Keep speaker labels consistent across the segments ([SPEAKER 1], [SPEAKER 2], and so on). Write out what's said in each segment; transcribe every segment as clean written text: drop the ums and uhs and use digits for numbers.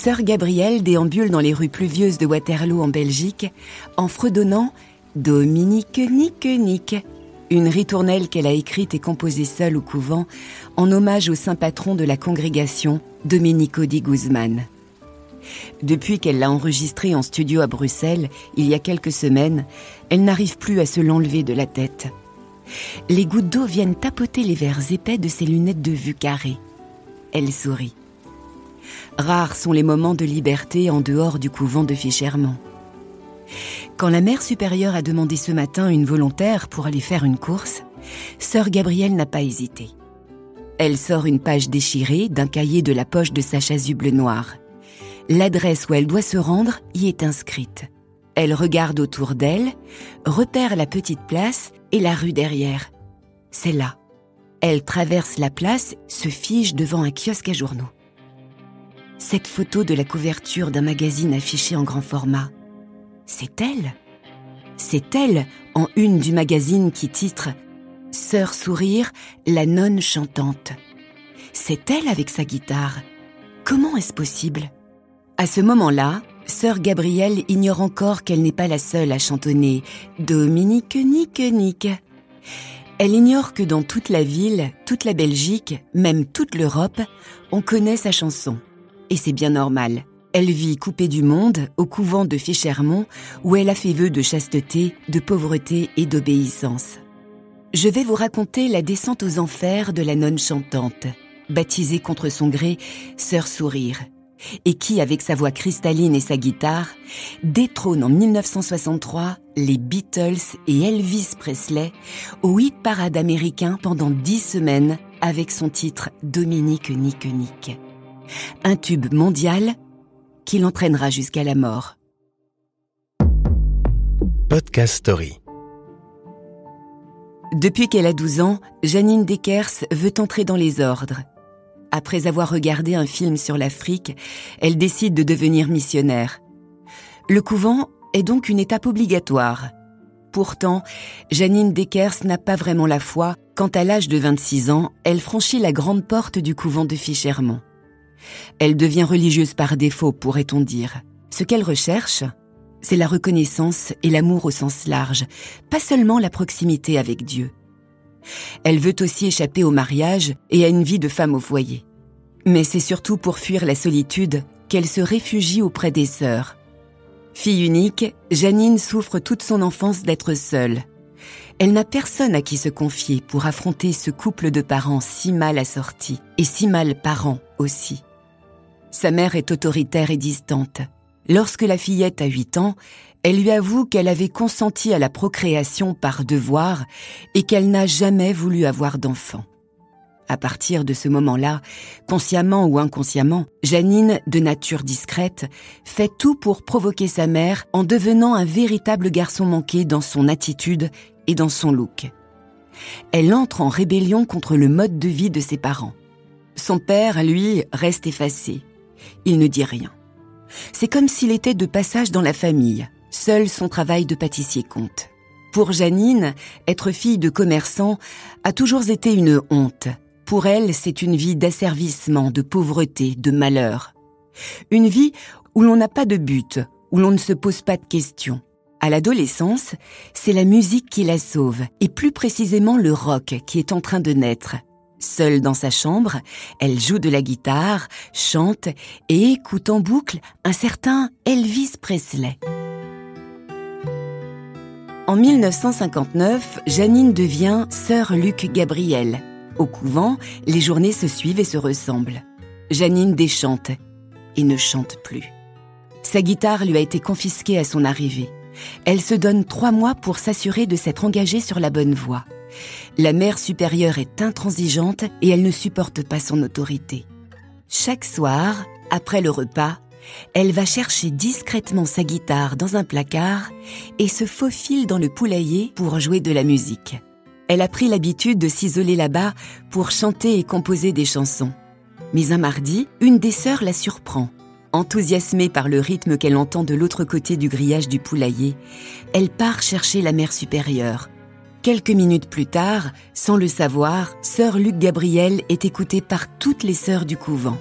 [SPEAKER 1] Sœur Gabrielle déambule dans les rues pluvieuses de Waterloo en Belgique en fredonnant « Dominique, nique, nique », une ritournelle qu'elle a écrite et composée seule au couvent en hommage au saint patron de la congrégation, Domenico di Guzman. Depuis qu'elle l'a enregistrée en studio à Bruxelles, il y a quelques semaines, elle n'arrive plus à se l'enlever de la tête. Les gouttes d'eau viennent tapoter les verres épais de ses lunettes de vue carrées. Elle sourit. Rares sont les moments de liberté en dehors du couvent de Fichermont. Quand la mère supérieure a demandé ce matin une volontaire pour aller faire une course, sœur Gabrielle n'a pas hésité. Elle sort une page déchirée d'un cahier de la poche de sa chasuble noire. L'adresse où elle doit se rendre y est inscrite. Elle regarde autour d'elle, repère la petite place et la rue derrière. C'est là. Elle traverse la place, se fige devant un kiosque à journaux. Cette photo de la couverture d'un magazine affiché en grand format. C'est elle. C'est elle, en une du magazine qui titre « Sœur Sourire, la nonne chantante ». C'est elle avec sa guitare. Comment est-ce possible ? À ce moment-là, sœur Gabrielle ignore encore qu'elle n'est pas la seule à chantonner « Dominique, nique, nique ». Elle ignore que dans toute la ville, toute la Belgique, même toute l'Europe, on connaît sa chanson. Et c'est bien normal. Elle vit coupée du monde au couvent de Fichermont où elle a fait vœu de chasteté, de pauvreté et d'obéissance. Je vais vous raconter la descente aux enfers de la nonne chantante, baptisée contre son gré Sœur Sourire, et qui, avec sa voix cristalline et sa guitare, détrône en 1963 les Beatles et Elvis Presley au hit-parade américain pendant 10 semaines avec son titre « Dominique, nique, nique ». Un tube mondial qui l'entraînera jusqu'à la mort.
[SPEAKER 2] Podcast Story.
[SPEAKER 1] Depuis qu'elle a 12 ans, Janine Dekers veut entrer dans les ordres. Après avoir regardé un film sur l'Afrique, elle décide de devenir missionnaire. Le couvent est donc une étape obligatoire. Pourtant, Janine Dekers n'a pas vraiment la foi quand à l'âge de 26 ans, elle franchit la grande porte du couvent de Fichermont. Elle devient religieuse par défaut, pourrait-on dire. Ce qu'elle recherche, c'est la reconnaissance et l'amour au sens large, pas seulement la proximité avec Dieu. Elle veut aussi échapper au mariage et à une vie de femme au foyer. Mais c'est surtout pour fuir la solitude qu'elle se réfugie auprès des sœurs. Fille unique, Janine souffre toute son enfance d'être seule. Elle n'a personne à qui se confier pour affronter ce couple de parents si mal assortis et si mal parents aussi. Sa mère est autoritaire et distante. Lorsque la fillette a 8 ans, elle lui avoue qu'elle avait consenti à la procréation par devoir et qu'elle n'a jamais voulu avoir d'enfant. À partir de ce moment-là, consciemment ou inconsciemment, Janine, de nature discrète, fait tout pour provoquer sa mère en devenant un véritable garçon manqué dans son attitude et dans son look. Elle entre en rébellion contre le mode de vie de ses parents. Son père, lui, reste effacé. Il ne dit rien. C'est comme s'il était de passage dans la famille. Seul son travail de pâtissier compte. Pour Janine, être fille de commerçant a toujours été une honte. Pour elle, c'est une vie d'asservissement, de pauvreté, de malheur. Une vie où l'on n'a pas de but, où l'on ne se pose pas de questions. À l'adolescence, c'est la musique qui la sauve, et plus précisément le rock qui est en train de naître. Seule dans sa chambre, elle joue de la guitare, chante et écoute en boucle un certain Elvis Presley. En 1959, Janine devient sœur Luc Gabrielle. Au couvent, les journées se suivent et se ressemblent. Janine déchante et ne chante plus. Sa guitare lui a été confisquée à son arrivée. Elle se donne 3 mois pour s'assurer de s'être engagée sur la bonne voie. La mère supérieure est intransigeante et elle ne supporte pas son autorité. Chaque soir, après le repas, elle va chercher discrètement sa guitare dans un placard et se faufile dans le poulailler pour jouer de la musique. Elle a pris l'habitude de s'isoler là-bas pour chanter et composer des chansons. Mais un mardi, une des sœurs la surprend. Enthousiasmée par le rythme qu'elle entend de l'autre côté du grillage du poulailler, elle part chercher la mère supérieure. Quelques minutes plus tard, sans le savoir, sœur Luc Gabrielle est écoutée par toutes les sœurs du couvent.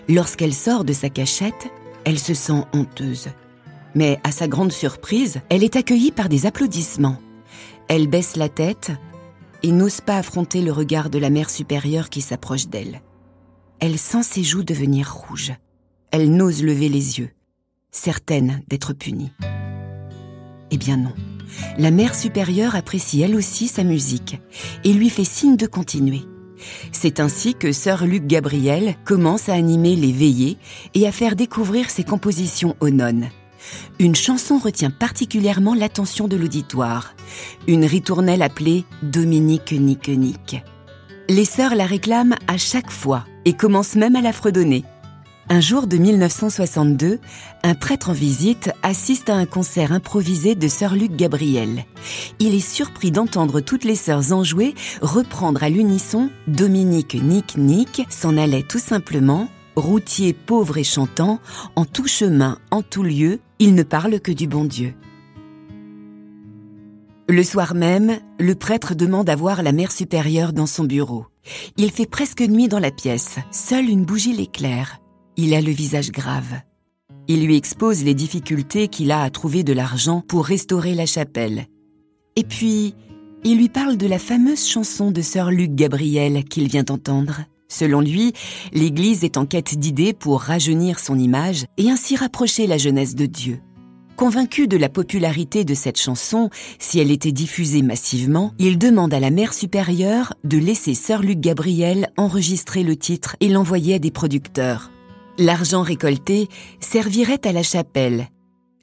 [SPEAKER 1] Lorsqu'elle sort de sa cachette, Elle se sent honteuse. Mais à sa grande surprise, elle est accueillie par des applaudissements. Elle baisse la tête et n'ose pas affronter le regard de la mère supérieure qui s'approche d'elle. Elle sent ses joues devenir rouges. Elle n'ose lever les yeux, certaine d'être punie. Eh bien non, la mère supérieure apprécie elle aussi sa musique et lui fait signe de continuer. C'est ainsi que sœur Luc Gabriel commence à animer les veillées et à faire découvrir ses compositions aux nonnes. Une chanson retient particulièrement l'attention de l'auditoire, une ritournelle appelée « Dominique Nique Nique ». Les sœurs la réclament à chaque fois et commencent même à la fredonner. Un jour de 1962, un prêtre en visite assiste à un concert improvisé de sœur Luc Gabriel. Il est surpris d'entendre toutes les sœurs enjouées reprendre à l'unisson « Dominique Nique Nique » s'en allait tout simplement. Routier pauvre et chantant, en tout chemin, en tout lieu, il ne parle que du bon Dieu. Le soir même, le prêtre demande à voir la mère supérieure dans son bureau. Il fait presque nuit dans la pièce, seule une bougie l'éclaire. Il a le visage grave. Il lui expose les difficultés qu'il a à trouver de l'argent pour restaurer la chapelle. Et puis, il lui parle de la fameuse chanson de sœur Luc Gabriel qu'il vient d'entendre. Selon lui, l'Église est en quête d'idées pour rajeunir son image et ainsi rapprocher la jeunesse de Dieu. Convaincu de la popularité de cette chanson, si elle était diffusée massivement, il demande à la mère supérieure de laisser sœur Luc Gabriel enregistrer le titre et l'envoyer à des producteurs. L'argent récolté servirait à la chapelle.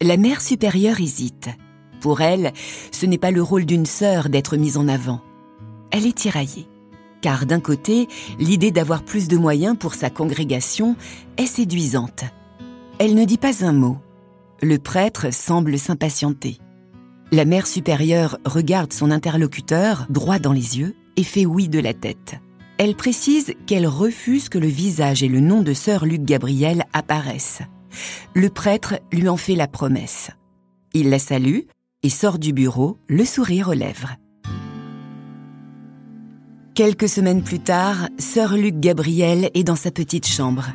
[SPEAKER 1] La mère supérieure hésite. Pour elle, ce n'est pas le rôle d'une sœur d'être mise en avant. Elle est tiraillée. Car d'un côté, l'idée d'avoir plus de moyens pour sa congrégation est séduisante. Elle ne dit pas un mot. Le prêtre semble s'impatienter. La mère supérieure regarde son interlocuteur droit dans les yeux et fait oui de la tête. Elle précise qu'elle refuse que le visage et le nom de sœur Luc Gabriel apparaissent. Le prêtre lui en fait la promesse. Il la salue et sort du bureau, le sourire aux lèvres. Quelques semaines plus tard, sœur Luc Gabriel est dans sa petite chambre.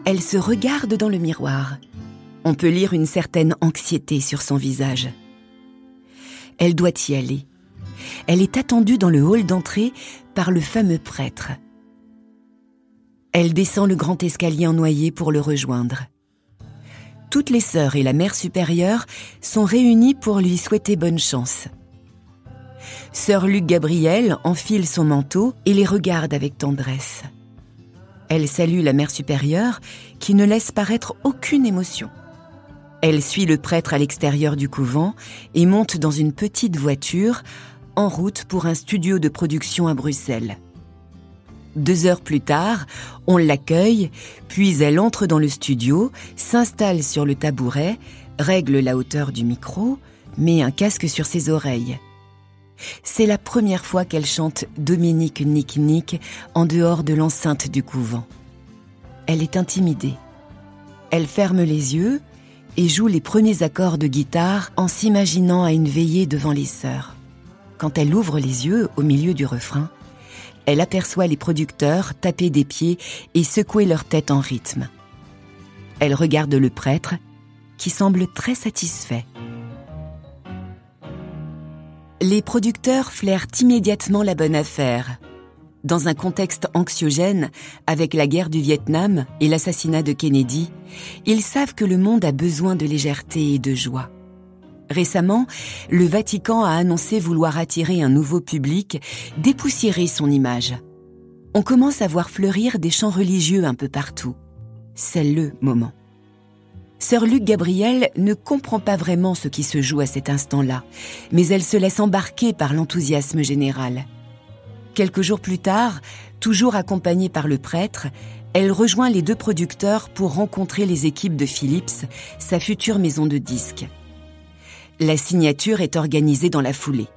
[SPEAKER 1] Elle se regarde dans le miroir. On peut lire une certaine anxiété sur son visage. Elle doit y aller. Elle est attendue dans le hall d'entrée par le fameux prêtre. Elle descend le grand escalier en noyer pour le rejoindre. Toutes les sœurs et la mère supérieure sont réunies pour lui souhaiter bonne chance. Sœur Luc Gabriel enfile son manteau et les regarde avec tendresse. Elle salue la mère supérieure qui ne laisse paraître aucune émotion. Elle suit le prêtre à l'extérieur du couvent et monte dans une petite voiture en route pour un studio de production à Bruxelles. 2 heures plus tard, on l'accueille, puis elle entre dans le studio, s'installe sur le tabouret, règle la hauteur du micro, met un casque sur ses oreilles. C'est la première fois qu'elle chante Dominique Nique Nique en dehors de l'enceinte du couvent. Elle est intimidée. Elle ferme les yeux et joue les premiers accords de guitare en s'imaginant à une veillée devant les sœurs. Quand elle ouvre les yeux au milieu du refrain, elle aperçoit les producteurs taper des pieds et secouer leur tête en rythme. Elle regarde le prêtre qui semble très satisfait. Les producteurs flairent immédiatement la bonne affaire. Dans un contexte anxiogène, avec la guerre du Vietnam et l'assassinat de Kennedy, ils savent que le monde a besoin de légèreté et de joie. Récemment, le Vatican a annoncé vouloir attirer un nouveau public, dépoussiérer son image. On commence à voir fleurir des chants religieux un peu partout. C'est le moment. Sœur Luc Gabriel ne comprend pas vraiment ce qui se joue à cet instant-là, mais elle se laisse embarquer par l'enthousiasme général. Quelques jours plus tard, toujours accompagnée par le prêtre, elle rejoint les 2 producteurs pour rencontrer les équipes de Philips, sa future maison de disques. La signature est organisée dans la foulée.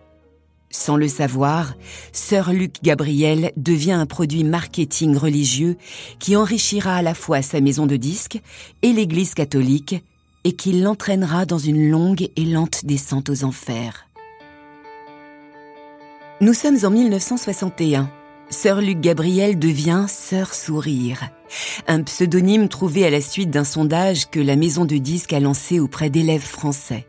[SPEAKER 1] Sans le savoir, sœur Luc Gabriel devient un produit marketing religieux qui enrichira à la fois sa maison de disques et l'Église catholique et qui l'entraînera dans une longue et lente descente aux enfers. Nous sommes en 1961. Sœur Luc Gabriel devient Sœur Sourire, un pseudonyme trouvé à la suite d'un sondage que la maison de disques a lancé auprès d'élèves français.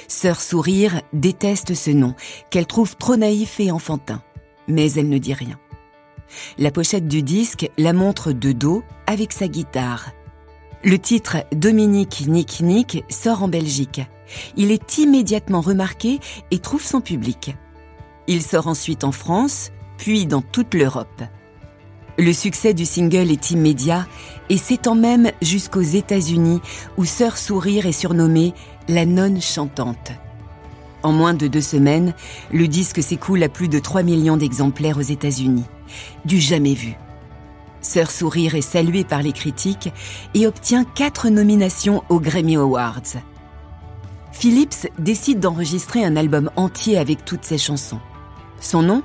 [SPEAKER 1] Sœur Sourire déteste ce nom, qu'elle trouve trop naïf et enfantin, mais elle ne dit rien. La pochette du disque la montre de dos avec sa guitare. Le titre « Dominique Nick Nick » sort en Belgique. Il est immédiatement remarqué et trouve son public. Il sort ensuite en France, puis dans toute l'Europe. Le succès du single est immédiat et s'étend même jusqu'aux États-Unis où Sœur Sourire est surnommée la nonne chantante. En moins de 2 semaines, le disque s'écoule à plus de 3 millions d'exemplaires aux États-Unis. Du jamais vu. Sœur Sourire est saluée par les critiques et obtient 4 nominations aux Grammy Awards. Philips décide d'enregistrer un album entier avec toutes ses chansons. Son nom ?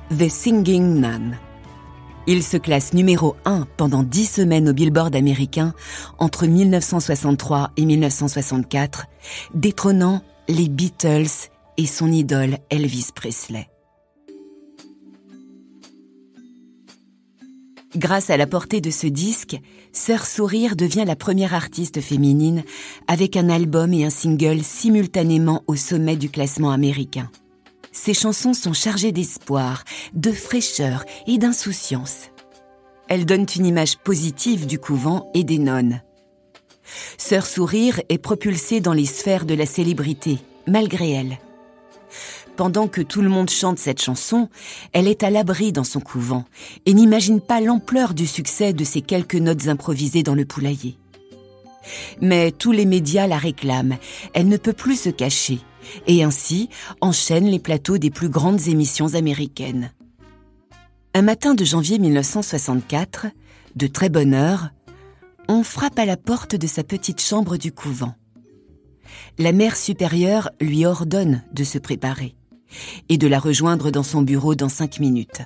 [SPEAKER 1] The Singing Nun. Il se classe numéro 1 pendant 10 semaines au Billboard américain entre 1963 et 1964, détrônant les Beatles et son idole Elvis Presley. Grâce à la portée de ce disque, Sœur Sourire devient la première artiste féminine avec un album et un single simultanément au sommet du classement américain. Ses chansons sont chargées d'espoir, de fraîcheur et d'insouciance. Elles donnent une image positive du couvent et des nonnes. Sœur Sourire est propulsée dans les sphères de la célébrité, malgré elle. Pendant que tout le monde chante cette chanson, elle est à l'abri dans son couvent et n'imagine pas l'ampleur du succès de ces quelques notes improvisées dans le poulailler. Mais tous les médias la réclament, elle ne peut plus se cacher et ainsi enchaîne les plateaux des plus grandes émissions américaines. Un matin de janvier 1964, de très bonne heure, on frappe à la porte de sa petite chambre du couvent. La mère supérieure lui ordonne de se préparer et de la rejoindre dans son bureau dans 5 minutes.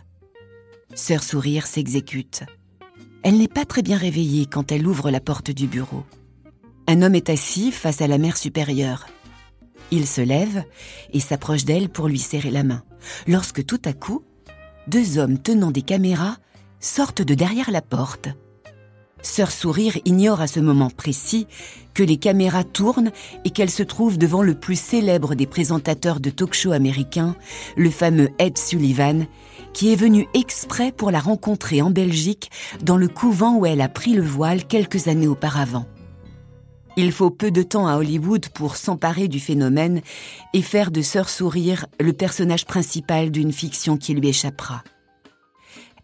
[SPEAKER 1] Sœur Sourire s'exécute. Elle n'est pas très bien réveillée quand elle ouvre la porte du bureau. Un homme est assis face à la mère supérieure. Il se lève et s'approche d'elle pour lui serrer la main, lorsque tout à coup, 2 hommes tenant des caméras sortent de derrière la porte. Sœur Sourire ignore à ce moment précis que les caméras tournent et qu'elle se trouve devant le plus célèbre des présentateurs de talk-show américains, le fameux Ed Sullivan, qui est venu exprès pour la rencontrer en Belgique, dans le couvent où elle a pris le voile quelques années auparavant. Il faut peu de temps à Hollywood pour s'emparer du phénomène et faire de Sœur Sourire le personnage principal d'une fiction qui lui échappera.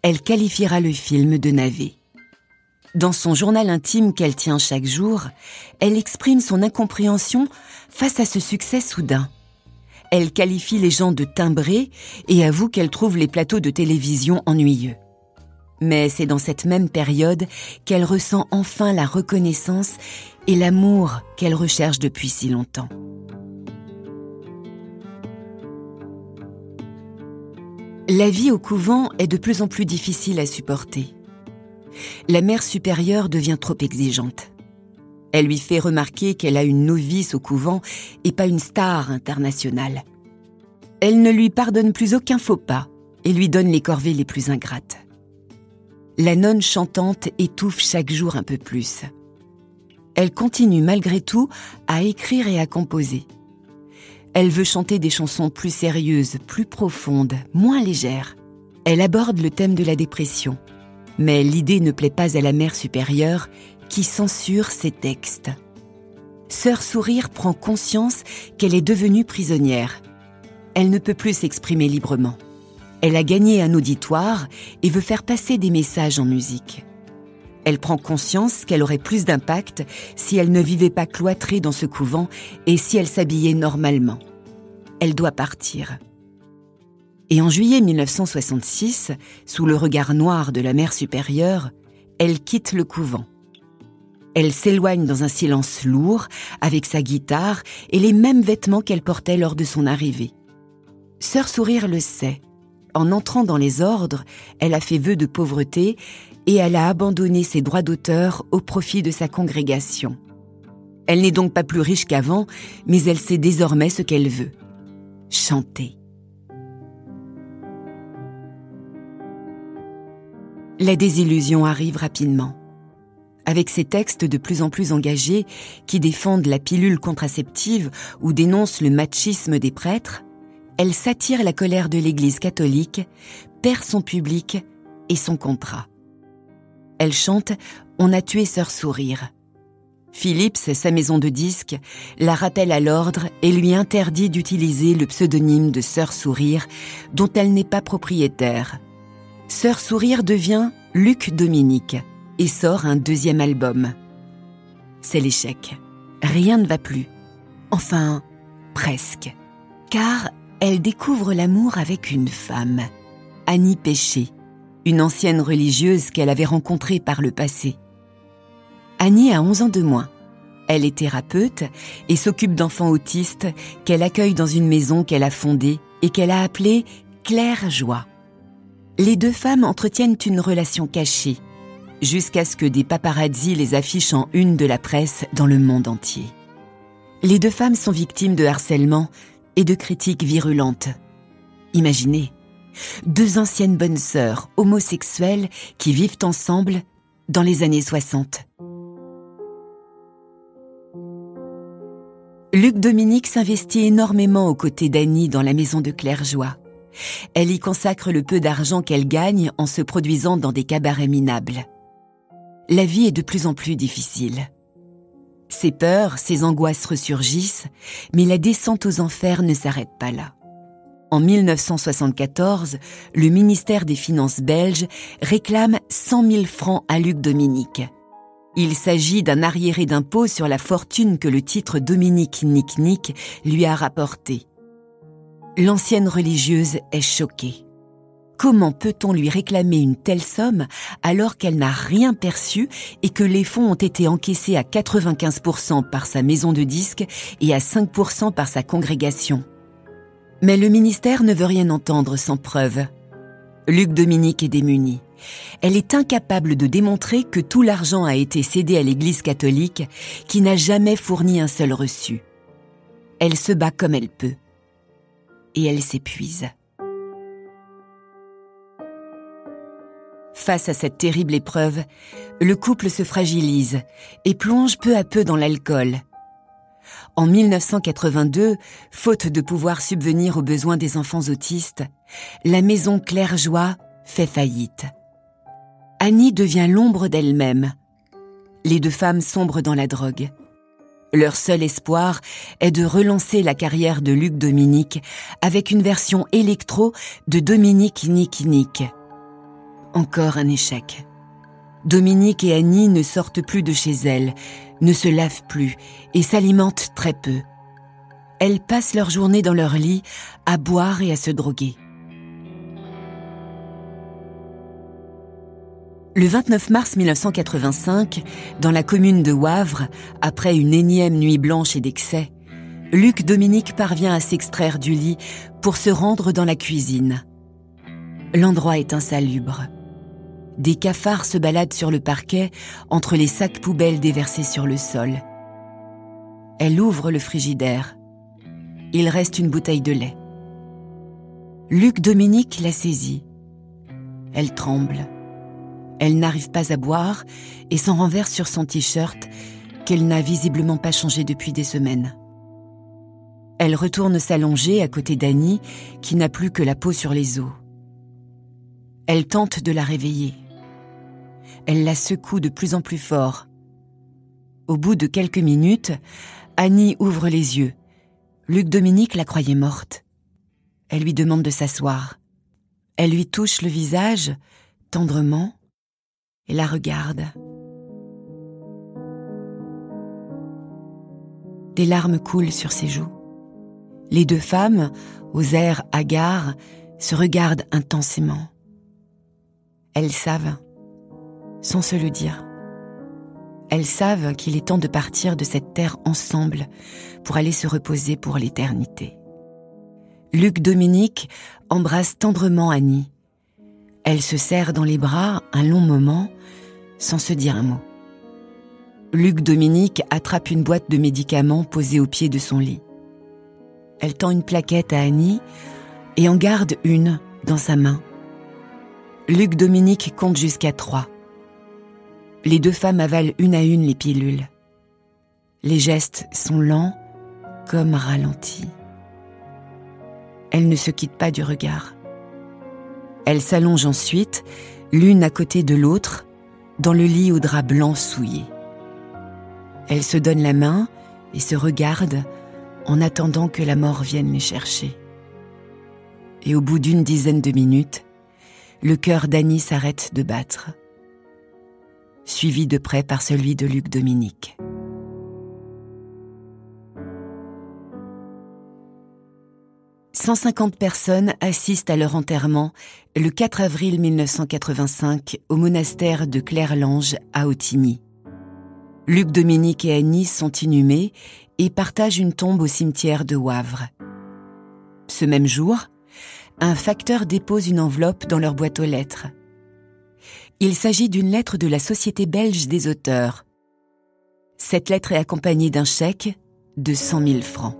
[SPEAKER 1] Elle qualifiera le film de navet. Dans son journal intime qu'elle tient chaque jour, elle exprime son incompréhension face à ce succès soudain. Elle qualifie les gens de timbrés et avoue qu'elle trouve les plateaux de télévision ennuyeux. Mais c'est dans cette même période qu'elle ressent enfin la reconnaissance et l'amour qu'elle recherche depuis si longtemps. La vie au couvent est de plus en plus difficile à supporter. La mère supérieure devient trop exigeante. Elle lui fait remarquer qu'elle a une novice au couvent et pas une star internationale. Elle ne lui pardonne plus aucun faux pas et lui donne les corvées les plus ingrates. La nonne chantante étouffe chaque jour un peu plus. Elle continue malgré tout à écrire et à composer. Elle veut chanter des chansons plus sérieuses, plus profondes, moins légères. Elle aborde le thème de la dépression. Mais l'idée ne plaît pas à la mère supérieure qui censure ses textes. Sœur Sourire prend conscience qu'elle est devenue prisonnière. Elle ne peut plus s'exprimer librement. Elle a gagné un auditoire et veut faire passer des messages en musique. Elle prend conscience qu'elle aurait plus d'impact si elle ne vivait pas cloîtrée dans ce couvent et si elle s'habillait normalement. Elle doit partir. Et en juillet 1966, sous le regard noir de la mère supérieure, elle quitte le couvent. Elle s'éloigne dans un silence lourd, avec sa guitare et les mêmes vêtements qu'elle portait lors de son arrivée. Sœur Sourire le sait. En entrant dans les ordres, elle a fait vœu de pauvreté et elle a abandonné ses droits d'auteur au profit de sa congrégation. Elle n'est donc pas plus riche qu'avant, mais elle sait désormais ce qu'elle veut. Chanter. La désillusion arrive rapidement. Avec ses textes de plus en plus engagés qui défendent la pilule contraceptive ou dénoncent le machisme des prêtres, elle s'attire la colère de l'Église catholique, perd son public et son contrat. Elle chante « On a tué Sœur Sourire ». Philips, sa maison de disques, la rappelle à l'ordre et lui interdit d'utiliser le pseudonyme de Sœur Sourire, dont elle n'est pas propriétaire. Sœur Sourire devient Luc Dominique et sort un deuxième album. C'est l'échec. Rien ne va plus. Enfin, presque. Car elle découvre l'amour avec une femme, Annie Péché, une ancienne religieuse qu'elle avait rencontrée par le passé. Annie a 11 ans de moins. Elle est thérapeute et s'occupe d'enfants autistes qu'elle accueille dans une maison qu'elle a fondée et qu'elle a appelée Claire Joie. Les deux femmes entretiennent une relation cachée, jusqu'à ce que des paparazzis les affichent en une de la presse dans le monde entier. Les deux femmes sont victimes de harcèlement et de critiques virulentes. Imaginez, deux anciennes bonnes sœurs homosexuelles qui vivent ensemble dans les années 60. Luc Dominique s'investit énormément aux côtés d'Annie dans la maison de Claire Joie. Elle y consacre le peu d'argent qu'elle gagne en se produisant dans des cabarets minables. La vie est de plus en plus difficile. Ses peurs, ses angoisses ressurgissent, mais la descente aux enfers ne s'arrête pas là. En 1974, le ministère des Finances belge réclame 100 000 francs à Luc Dominique. Il s'agit d'un arriéré d'impôt sur la fortune que le titre Dominique Nick lui a rapporté. L'ancienne religieuse est choquée. Comment peut-on lui réclamer une telle somme alors qu'elle n'a rien perçu et que les fonds ont été encaissés à 95% par sa maison de disques et à 5% par sa congrégation? Mais le ministère ne veut rien entendre sans preuve. Luc Dominique est démuni. Elle est incapable de démontrer que tout l'argent a été cédé à l'Église catholique, qui n'a jamais fourni un seul reçu. Elle se bat comme elle peut. Et elle s'épuise. Face à cette terrible épreuve, le couple se fragilise et plonge peu à peu dans l'alcool. En 1982, faute de pouvoir subvenir aux besoins des enfants autistes, la maison Claire Joie fait faillite. Annie devient l'ombre d'elle-même. Les deux femmes sombrent dans la drogue. Leur seul espoir est de relancer la carrière de Luc Dominique avec une version électro de Dominique Nick. Encore un échec. Dominique et Annie ne sortent plus de chez elles, ne se lavent plus et s'alimentent très peu. Elles passent leur journée dans leur lit à boire et à se droguer. Le 29 mars 1985, dans la commune de Wavre, après une énième nuit blanche et d'excès, Luc Dominique parvient à s'extraire du lit pour se rendre dans la cuisine. L'endroit est insalubre. Des cafards se baladent sur le parquet entre les sacs poubelles déversés sur le sol. Elle ouvre le frigidaire. Il reste une bouteille de lait. Luc Dominique la saisit. Elle tremble. Elle n'arrive pas à boire et s'en renverse sur son t-shirt qu'elle n'a visiblement pas changé depuis des semaines. Elle retourne s'allonger à côté d'Annie qui n'a plus que la peau sur les os. Elle tente de la réveiller. Elle la secoue de plus en plus fort. Au bout de quelques minutes, Annie ouvre les yeux. Luc Dominique la croyait morte. Elle lui demande de s'asseoir. Elle lui touche le visage, tendrement, et la regarde. Des larmes coulent sur ses joues. Les deux femmes, aux airs hagards, se regardent intensément. Elles savent, sans se le dire. Elles savent qu'il est temps de partir de cette terre ensemble pour aller se reposer pour l'éternité. Luc Dominique embrasse tendrement Annie. Elle se serre dans les bras un long moment, sans se dire un mot. Luc Dominique attrape une boîte de médicaments posée au pied de son lit. Elle tend une plaquette à Annie et en garde une dans sa main. Luc Dominique compte jusqu'à 3. Les deux femmes avalent une à une les pilules. Les gestes sont lents, comme ralentis. Elles ne se quittent pas du regard. Elles s'allongent ensuite, l'une à côté de l'autre, dans le lit au drap blanc souillé. Elles se donnent la main et se regardent en attendant que la mort vienne les chercher. Et au bout d'une dizaine de minutes, le cœur d'Annie s'arrête de battre, suivi de près par celui de Luc Dominique. « 150 personnes assistent à leur enterrement le 4 avril 1985 au monastère de Claire-Lange à Autigny. Luc Dominique et Annie sont inhumés et partagent une tombe au cimetière de Wavre. Ce même jour, un facteur dépose une enveloppe dans leur boîte aux lettres. Il s'agit d'une lettre de la Société belge des auteurs. Cette lettre est accompagnée d'un chèque de 100 000 francs.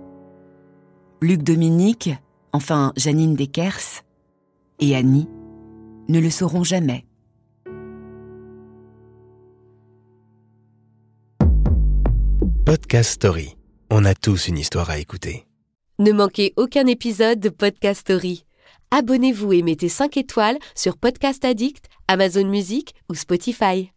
[SPEAKER 1] Luc Dominique, enfin Janine Dekers, et Annie ne le sauront jamais.
[SPEAKER 2] Podcast Story. On a tous une histoire à écouter.
[SPEAKER 3] Ne manquez aucun épisode de Podcast Story. Abonnez-vous et mettez 5 étoiles sur Podcast Addict, Amazon Music ou Spotify.